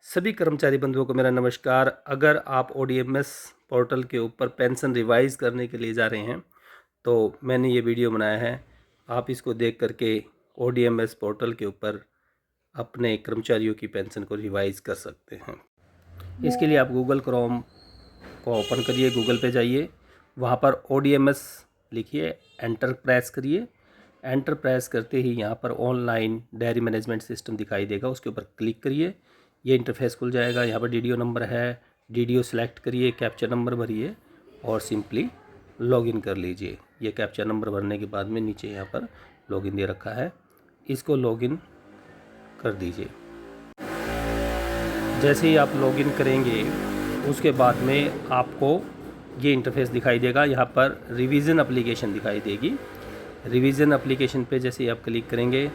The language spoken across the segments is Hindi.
सभी कर्मचारी बंधुओं को मेरा नमस्कार। अगर आप ओडीएमएस पोर्टल के ऊपर पेंशन रिवाइज़ करने के लिए जा रहे हैं तो मैंने ये वीडियो बनाया है। आप इसको देख करके ओडीएमएस पोर्टल के ऊपर अपने कर्मचारियों की पेंशन को रिवाइज़ कर सकते हैं। इसके लिए आप गूगल क्रोम को ओपन करिए, गूगल पे जाइए, वहाँ पर ओडीएमएस लिखिए, एंटर प्रेस करिए। एंटर प्रेस करते ही यहाँ पर ऑनलाइन डायरी मैनेजमेंट सिस्टम दिखाई देगा, उसके ऊपर क्लिक करिए। ये इंटरफेस खुल जाएगा। यहाँ पर डीडीओ नंबर है, डीडीओ सेलेक्ट करिए, कैप्चा नंबर भरिए और सिंपली लॉगिन कर लीजिए। ये कैप्चा नंबर भरने के बाद में नीचे यहाँ पर लॉगिन दे रखा है, इसको लॉगिन कर दीजिए। जैसे ही आप लॉगिन करेंगे उसके बाद में आपको ये इंटरफेस दिखाई देगा। यहाँ पर रिवीजन एप्लीकेशन दिखाई देगी। रिवीजन एप्लीकेशन पे जैसे ही आप क्लिक करेंगे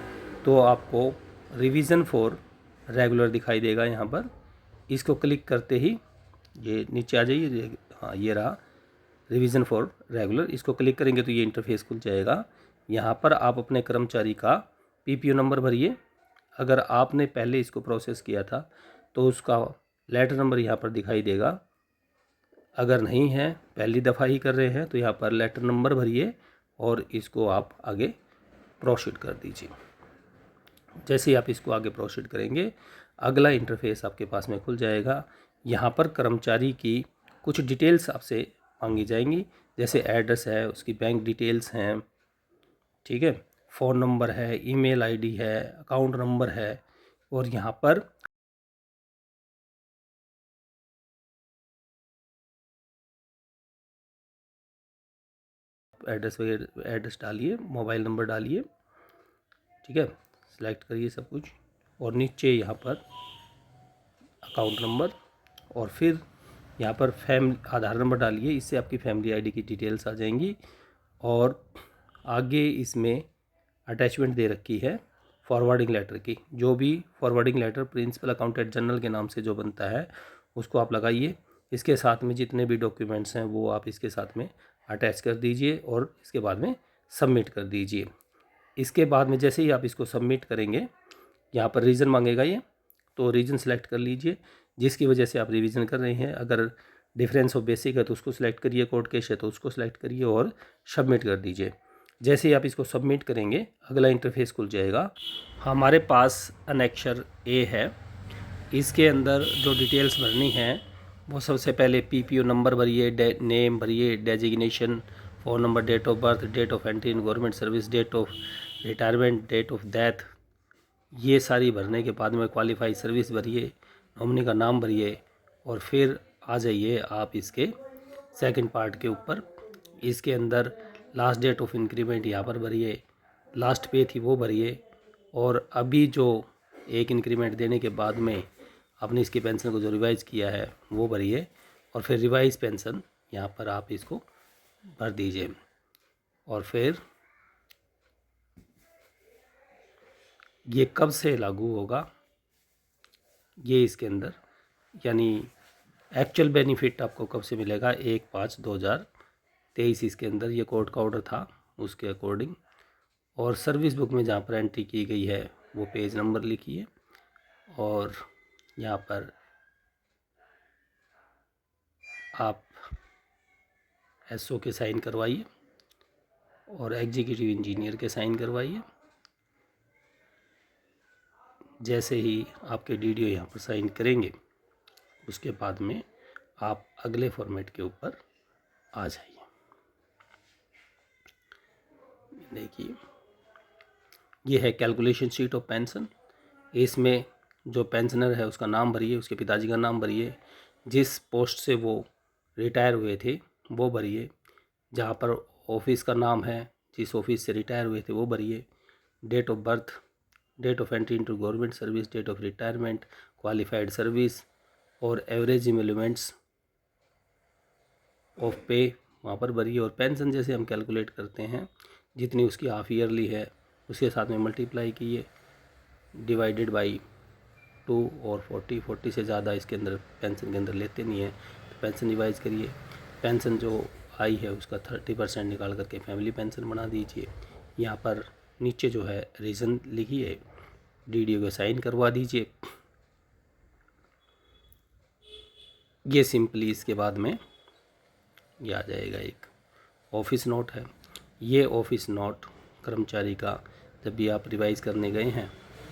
तो आपको रिवीजन फॉर रेगुलर दिखाई देगा। यहाँ पर इसको क्लिक करते ही ये नीचे आ जाइए। हाँ, ये रहा रिवीजन फॉर रेगुलर। इसको क्लिक करेंगे तो ये इंटरफेस खुल जाएगा। यहाँ पर आप अपने कर्मचारी का पीपीओ नंबर भरिए। अगर आपने पहले इसको प्रोसेस किया था तो उसका लेटर नंबर यहाँ पर दिखाई देगा। अगर नहीं है, पहली दफ़ा ही कर रहे हैं, तो यहाँ पर लेटर नंबर भरिए और इसको आप आगे प्रोसीड कर दीजिए। जैसे ही आप इसको आगे प्रोसीड करेंगे अगला इंटरफेस आपके पास में खुल जाएगा। यहाँ पर कर्मचारी की कुछ डिटेल्स आपसे मांगी जाएंगी, जैसे एड्रेस है, उसकी बैंक डिटेल्स हैं, ठीक है, फ़ोन नंबर है, ईमेल आईडी है, अकाउंट नंबर है, और यहाँ पर एड्रेस वगैरह एड्रेस डालिए, मोबाइल नंबर डालिए, ठीक है, सेलेक्ट करिए सब कुछ, और नीचे यहाँ पर अकाउंट नंबर, और फिर यहाँ पर आधार नंबर डालिए। इससे आपकी फैमिली आईडी की डिटेल्स आ जाएंगी। और आगे इसमें अटैचमेंट दे रखी है फॉरवर्डिंग लेटर की। जो भी forwarding letter principal accountant general के नाम से जो बनता है उसको आप लगाइए। इसके साथ में जितने भी डॉक्यूमेंट्स हैं वो आप इसके साथ में अटैच कर दीजिए और इसके बाद में सबमिट कर दीजिए। इसके बाद में जैसे ही आप इसको सबमिट करेंगे यहाँ पर रीज़न मांगेगा ये, तो रीज़न सेलेक्ट कर लीजिए जिसकी वजह से आप रिवीजन कर रहे हैं। अगर डिफरेंस ऑफ बेसिक है तो उसको सिलेक्ट करिए, कोर्ट केस है तो उसको सिलेक्ट करिए और सबमिट कर दीजिए। जैसे ही आप इसको सबमिट करेंगे अगला इंटरफेस खुल जाएगा। हमारे पास अनेक्शर ए है, इसके अंदर जो डिटेल्स भरनी है वो सबसे पहले पीपीओ नंबर भरिए, नेम भरिए, designation, phone number, date of birth, date of entry in government service, date of retirement, date of death, ये सारी भरने के बाद में क्वालिफाई सर्विस भरिए, नॉमिनी का नाम भरिए, और फिर आ जाइए आप इसके सेकंड पार्ट के ऊपर। इसके अंदर लास्ट डेट ऑफ इंक्रीमेंट यहाँ पर भरिए, लास्ट पे थी वो भरिए, और अभी जो एक इंक्रीमेंट देने के बाद में आपने इसकी पेंशन को जो रिवाइज़ किया है वो भरिए, और फिर रिवाइज पेंशन यहाँ पर आप इसको भर दीजिए। और फिर ये कब से लागू होगा ये इसके अंदर, यानी एक्चुअल बेनिफिट आपको कब से मिलेगा, 1/5/2023 इसके अंदर ये कोर्ट का ऑर्डर था उसके अकॉर्डिंग। और सर्विस बुक में जहाँ पर एंट्री की गई है वो पेज नंबर लिखिए, और यहाँ पर आप एसओ के साइन करवाइए और एग्जीक्यूटिव इंजीनियर के साइन करवाइए। जैसे ही आपके डीडीओ यहाँ पर साइन करेंगे उसके बाद में आप अगले फॉर्मेट के ऊपर आ जाइए। देखिए ये है कैलकुलेशन शीट ऑफ पेंशन। इसमें जो पेंशनर है उसका नाम भरिए, उसके पिताजी का नाम भरिए, जिस पोस्ट से वो रिटायर हुए थे वो भरिए, जहाँ पर ऑफिस का नाम है जिस ऑफिस से रिटायर हुए थे वो भरिए, date of birth, date of entry into government service, date of retirement, qualified service, और एवरेज एमिलमेंट्स ऑफ पे वहाँ पर भरिए। और पेंशन जैसे हम कैलकुलेट करते हैं जितनी उसकी हाफ ईयरली है उसके साथ में मल्टीप्लाई कीजिए, डिवाइडेड बाई 2, और 40 से ज़्यादा इसके अंदर पेंशन के अंदर लेते नहीं है तो पेंशन रिवाइज करिए। पेंशन जो आई है उसका 30% निकाल करके फैमिली पेंशन बना दीजिए। यहाँ पर नीचे जो है रीज़न लिखिए, डीडीओ को साइन करवा दीजिए, ये सिंपली इसके बाद में ये आ जाएगा, एक ऑफिस नोट है। ये ऑफिस नोट कर्मचारी का जब भी आप रिवाइज करने गए हैं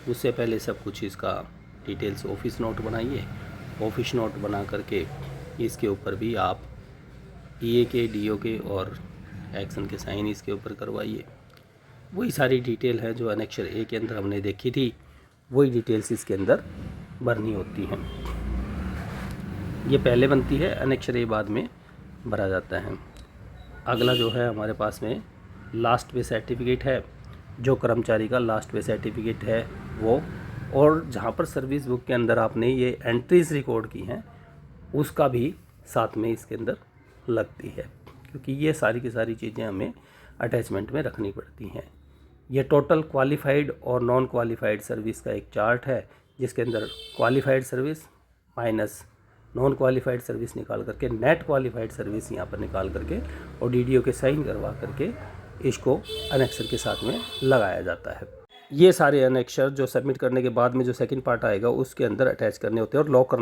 उससे पहले सब कुछ इसका डिटेल्स ऑफिस नोट बनाइए। ऑफिस नोट बना करके इसके ऊपर भी आप ईए के, डीओ के और एक्शन के साइन इसके ऊपर करवाइए। वही सारी डिटेल है जो अनेक्षर ए के अंदर हमने देखी थी, वही डिटेल्स इसके अंदर भरनी होती हैं। ये पहले बनती है, अनेक्षर ए बाद में भरा जाता है। अगला जो है हमारे पास में लास्ट पे सर्टिफिकेट है। जो कर्मचारी का लास्ट पे सर्टिफिकेट है वो, और जहाँ पर सर्विस बुक के अंदर आपने ये एंट्रीज रिकॉर्ड की हैं उसका भी साथ में इसके अंदर लगती है, क्योंकि ये सारी की सारी चीज़ें हमें अटैचमेंट में रखनी पड़ती हैं। ये टोटल क्वालिफाइड और नॉन क्वालिफाइड सर्विस का एक चार्ट है, जिसके अंदर qualified service minus non qualified service निकाल करके नेट क्वालिफाइड सर्विस यहाँ पर निकाल करके और डीडीओ के साइन करवा करके इसको अनेक्सर के साथ में लगाया जाता है। ये सारे अनेक्सर जो सबमिट करने के बाद में जो सेकंड पार्ट आएगा उसके अंदर अटैच करने होते हैं और लॉक करना